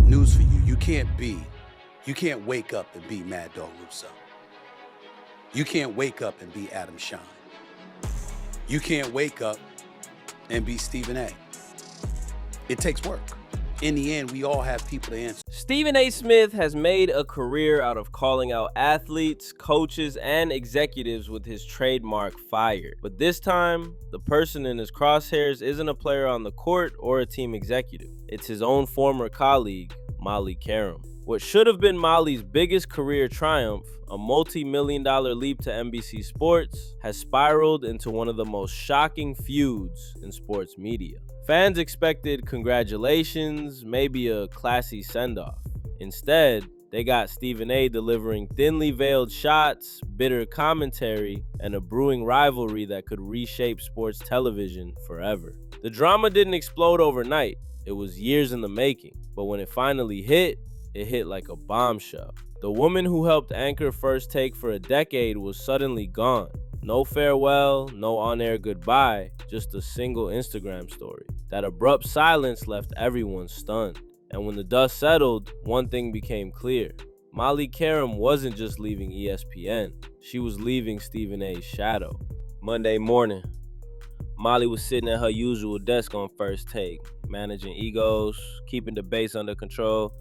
News for you, you can't wake up and be Mad Dog Russo. You can't wake up and be Adam Shine. You can't wake up and be Stephen A. It takes work. In the end, we all have people to answer. Stephen A. Smith has made a career out of calling out athletes, coaches, and executives with his trademark fire. But this time, the person in his crosshairs isn't a player on the court or a team executive. It's his own former colleague, Molly Qerim. What should have been Molly's biggest career triumph, a multi-million-dollar leap to NBC Sports, has spiraled into one of the most shocking feuds in sports media. Fans expected congratulations, maybe a classy send-off. Instead, they got Stephen A. delivering thinly veiled shots, bitter commentary, and a brewing rivalry that could reshape sports television forever. The drama didn't explode overnight. It was years in the making. But when it finally hit, it hit like a bombshell. The woman who helped anchor First Take for a decade was suddenly gone. No farewell, no on-air goodbye, just a single Instagram story. That abrupt silence left everyone stunned. And when the dust settled, one thing became clear. Molly Qerim wasn't just leaving ESPN. She was leaving Stephen A.'s shadow. Monday morning, Molly was sitting at her usual desk on First Take, managing egos, keeping debates under control,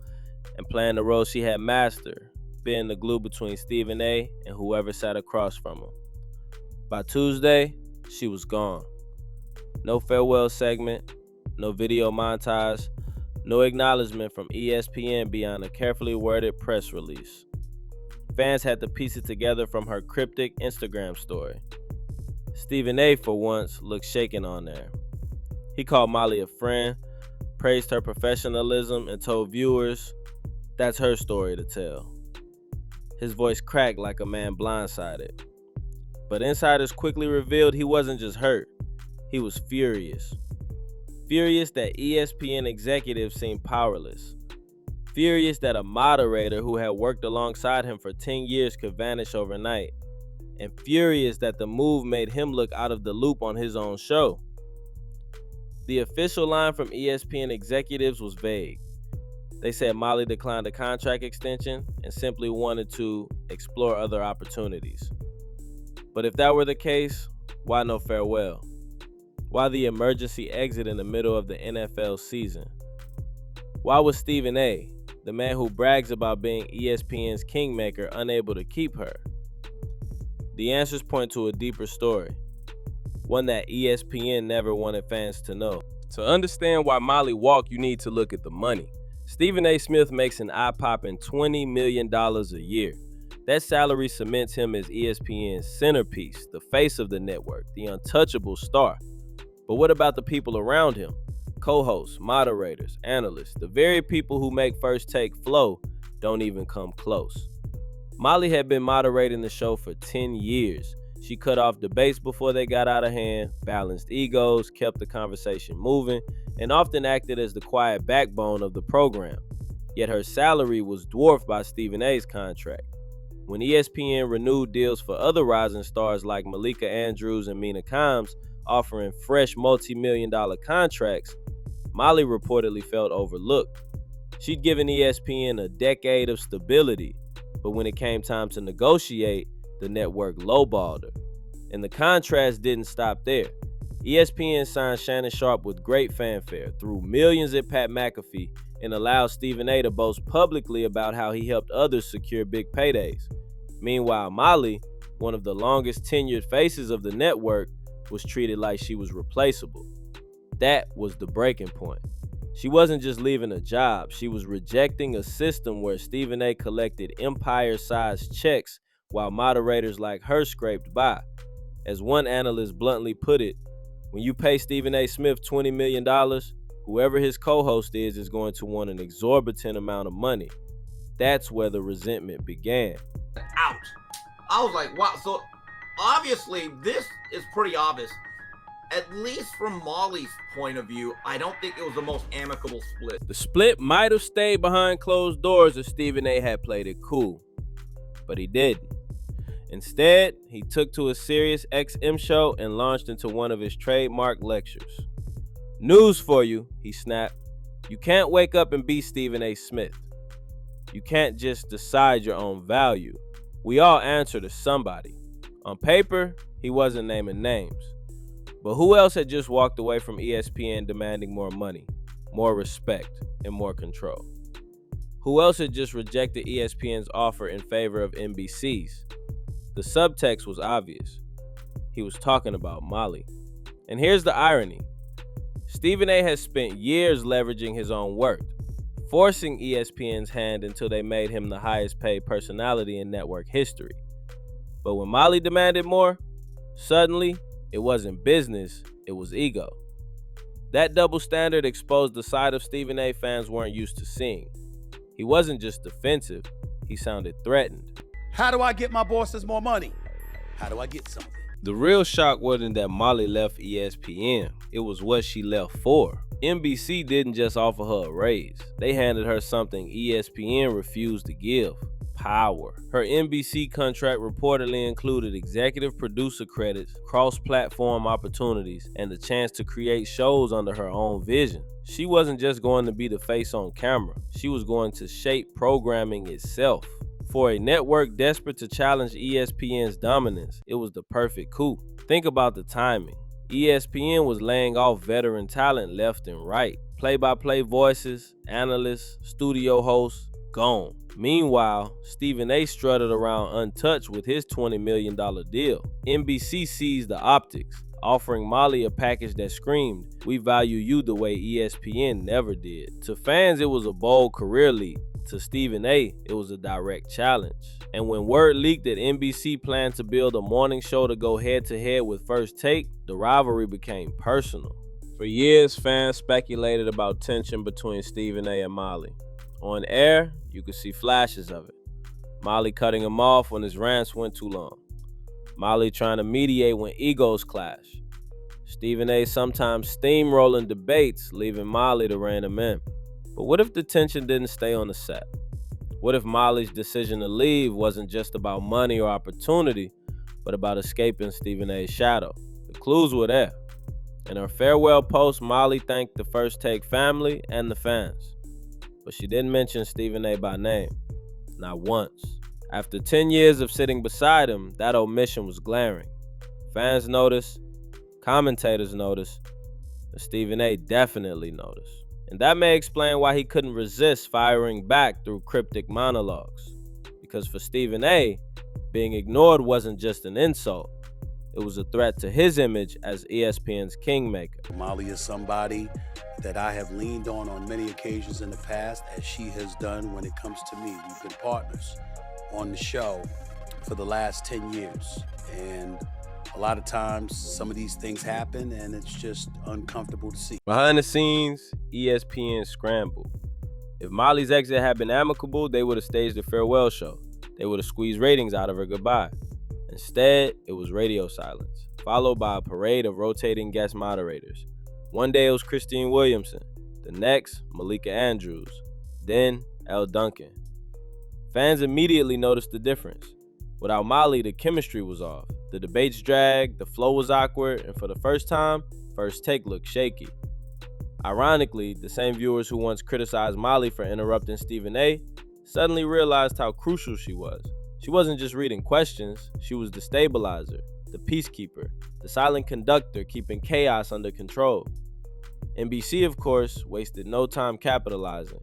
and playing the role she had mastered, being the glue between Stephen A. and whoever sat across from him. By Tuesday, she was gone. No farewell segment, no video montage, no acknowledgement from ESPN beyond a carefully worded press release. Fans had to piece it together from her cryptic Instagram story. Stephen A., for once, looked shaken on there. He called Molly a friend, praised her professionalism, and told viewers that's her story to tell. His voice cracked like a man blindsided. But insiders quickly revealed he wasn't just hurt, he was furious. Furious that ESPN executives seemed powerless. Furious that a moderator who had worked alongside him for 10 years could vanish overnight. And furious that the move made him look out of the loop on his own show. The official line from ESPN executives was vague. They said Molly declined a contract extension and simply wanted to explore other opportunities. But if that were the case, why no farewell? Why the emergency exit in the middle of the NFL season? Why was Stephen A., the man who brags about being ESPN's kingmaker, unable to keep her? The answers point to a deeper story, one that ESPN never wanted fans to know. To understand why Molly walked, you need to look at the money. Stephen A. Smith makes an eye-popping $20 million a year. That salary cements him as ESPN's centerpiece, the face of the network, the untouchable star. But what about the people around him? Co-hosts, moderators, analysts, the very people who make First Take flow don't even come close. Molly had been moderating the show for 10 years. She cut off debates before they got out of hand, balanced egos, kept the conversation moving, and often acted as the quiet backbone of the program. Yet her salary was dwarfed by Stephen A.'s contract. When ESPN renewed deals for other rising stars like Malika Andrews and Mina Kimes, offering fresh multi-million-dollar contracts, Molly reportedly felt overlooked. She'd given ESPN a decade of stability, but when it came time to negotiate, the network lowballed her. And the contrast didn't stop there. ESPN signed Shannon Sharpe with great fanfare, threw millions at Pat McAfee, and allowed Stephen A. to boast publicly about how he helped others secure big paydays. Meanwhile, Molly, one of the longest tenured faces of the network, was treated like she was replaceable. That was the breaking point. She wasn't just leaving a job, she was rejecting a system where Stephen A. collected empire-sized checks while moderators like her scraped by. As one analyst bluntly put it, when you pay Stephen A. Smith $20 million, whoever his co-host is going to want an exorbitant amount of money. That's where the resentment began. Ouch. I was like, wow. So obviously this is pretty obvious. At least from Molly's point of view, I don't think it was the most amicable split. The split might have stayed behind closed doors if Stephen A. had played it cool, but he didn't. Instead, he took to a Sirius XM show and launched into one of his trademark lectures. News for you, he snapped. You can't wake up and be Stephen A. Smith. You can't just decide your own value. We all answer to somebody. On paper, he wasn't naming names. But who else had just walked away from ESPN demanding more money, more respect, and more control? Who else had just rejected ESPN's offer in favor of NBC's? The subtext was obvious. He was talking about Molly. And here's the irony. Stephen A. has spent years leveraging his own work, forcing ESPN's hand until they made him the highest paid personality in network history. But when Molly demanded more, suddenly it wasn't business, it was ego. That double standard exposed the side of Stephen A. fans weren't used to seeing. He wasn't just defensive, he sounded threatened. How do I get my bosses more money? How do I get something? The real shock wasn't that Molly left ESPN, it was what she left for. NBC didn't just offer her a raise, they handed her something ESPN refused to give: power. Her NBC contract reportedly included executive producer credits, cross-platform opportunities, and the chance to create shows under her own vision. She wasn't just going to be the face on camera, she was going to shape programming itself. For a network desperate to challenge ESPN's dominance, it was the perfect coup. Think about the timing. ESPN was laying off veteran talent left and right. Play-by-play voices, analysts, studio hosts, gone. Meanwhile, Stephen A. strutted around untouched with his $20 million deal. NBC seized the optics, offering Molly a package that screamed, "We value you the way ESPN never did." To fans, it was a bold career leap. To Stephen A., it was a direct challenge. And when word leaked that NBC planned to build a morning show to go head-to-head with First Take, the rivalry became personal. For years, fans speculated about tension between Stephen A. and Molly. On air, you could see flashes of it. Molly cutting him off when his rants went too long. Molly trying to mediate when egos clash. Stephen A. sometimes steamrolling debates, leaving Molly to rein him in. But what if the tension didn't stay on the set? What if Molly's decision to leave wasn't just about money or opportunity, but about escaping Stephen A.'s shadow? The clues were there. In her farewell post, Molly thanked the First Take family and the fans. But she didn't mention Stephen A. by name. Not once. After 10 years of sitting beside him, that omission was glaring. Fans noticed, commentators noticed, but Stephen A. definitely noticed. And that may explain why he couldn't resist firing back through cryptic monologues. Because for Stephen A., being ignored wasn't just an insult. It was a threat to his image as ESPN's kingmaker. Molly is somebody that I have leaned on many occasions in the past, as she has done when it comes to me. We've been partners on the show for the last 10 years. And a lot of times, some of these things happen, and it's just uncomfortable to see. Behind the scenes, ESPN scrambled. If Molly's exit had been amicable, they would have staged a farewell show. They would have squeezed ratings out of her goodbye. Instead, it was radio silence, followed by a parade of rotating guest moderators. One day it was Christine Williamson, the next, Malika Andrews, then Elle Duncan. Fans immediately noticed the difference. Without Molly, the chemistry was off. The debates dragged, the flow was awkward, and for the first time, First Take looked shaky. Ironically, the same viewers who once criticized Molly for interrupting Stephen A. suddenly realized how crucial she was. She wasn't just reading questions, she was the stabilizer, the peacekeeper, the silent conductor keeping chaos under control. NBC, of course, wasted no time capitalizing.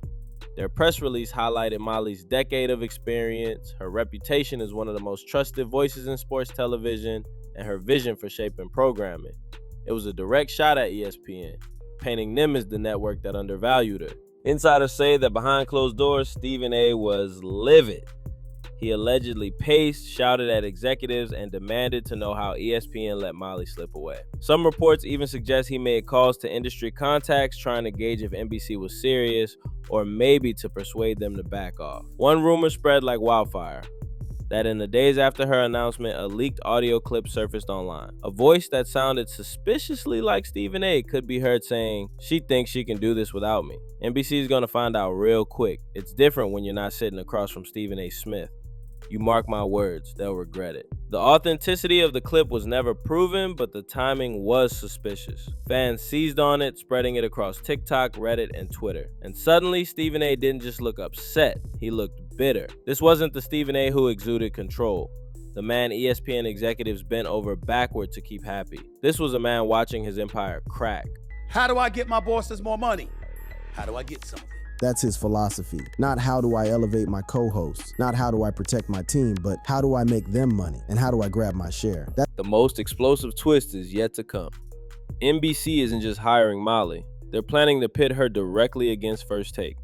Their press release highlighted Molly's decade of experience, her reputation as one of the most trusted voices in sports television, and her vision for shaping programming. It was a direct shot at ESPN, painting them as the network that undervalued her. Insiders say that behind closed doors, Stephen A. was livid. He allegedly paced, shouted at executives, and demanded to know how ESPN let Molly slip away. Some reports even suggest he made calls to industry contacts trying to gauge if NBC was serious, or maybe to persuade them to back off. One rumor spread like wildfire, that in the days after her announcement, a leaked audio clip surfaced online. A voice that sounded suspiciously like Stephen A. could be heard saying, "She thinks she can do this without me." NBC is going to find out real quick. It's different when you're not sitting across from Stephen A. Smith. You mark my words, they'll regret it. The authenticity of the clip was never proven, but the timing was suspicious. Fans seized on it, spreading it across TikTok, Reddit, and Twitter. And suddenly, Stephen A didn't just look upset, he looked bitter. This wasn't the Stephen A who exuded control, the man ESPN executives bent over backward to keep happy. This was a man watching his empire crack. How do I get my bosses more money? How do I get something? That's his philosophy. Not how do I elevate my co-hosts, not how do I protect my team, but how do I make them money and how do I grab my share? The most explosive twist is yet to come. NBC isn't just hiring Molly, they're planning to pit her directly against First Take.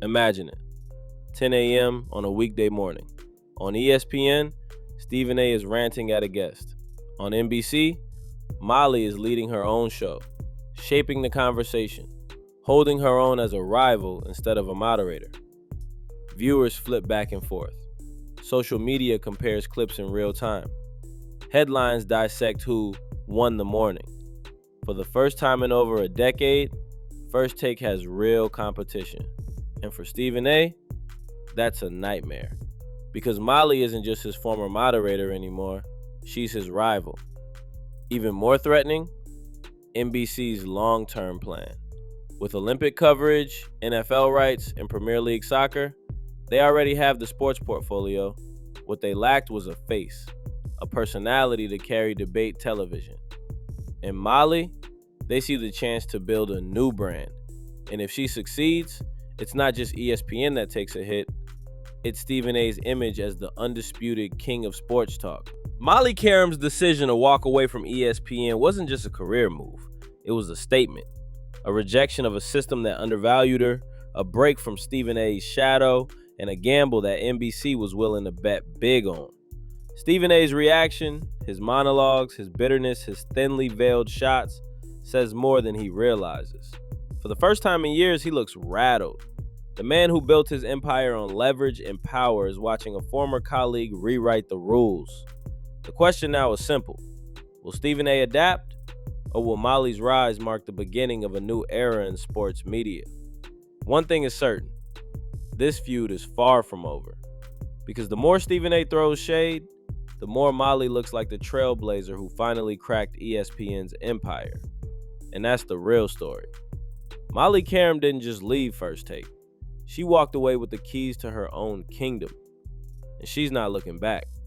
Imagine it, 10 a.m. on a weekday morning. On ESPN, Stephen A is ranting at a guest. On NBC, Molly is leading her own show, shaping the conversation, holding her own as a rival instead of a moderator. Viewers flip back and forth. Social media compares clips in real time. Headlines dissect who won the morning. For the first time in over a decade, First Take has real competition. And for Stephen A, that's a nightmare. Because Molly isn't just his former moderator anymore, she's his rival. Even more threatening, NBC's long-term plan. With Olympic coverage, NFL rights, and Premier League soccer, they already have the sports portfolio. What they lacked was a face, a personality to carry debate television. In Molly, they see the chance to build a new brand. And if she succeeds, it's not just ESPN that takes a hit, it's Stephen A's image as the undisputed king of sports talk. Molly Qerim's decision to walk away from ESPN wasn't just a career move, it was a statement. A rejection of a system that undervalued her, a break from Stephen A's shadow, and a gamble that NBC was willing to bet big on. Stephen A's reaction, his monologues, his bitterness, his thinly veiled shots, says more than he realizes. For the first time in years, he looks rattled. The man who built his empire on leverage and power is watching a former colleague rewrite the rules. The question now is simple. Will Stephen A adapt? Or will Molly's rise mark the beginning of a new era in sports media? One thing is certain. This feud is far from over. Because the more Stephen A throws shade, the more Molly looks like the trailblazer who finally cracked ESPN's empire. And that's the real story. Molly Qerim didn't just leave First Take. She walked away with the keys to her own kingdom. And she's not looking back.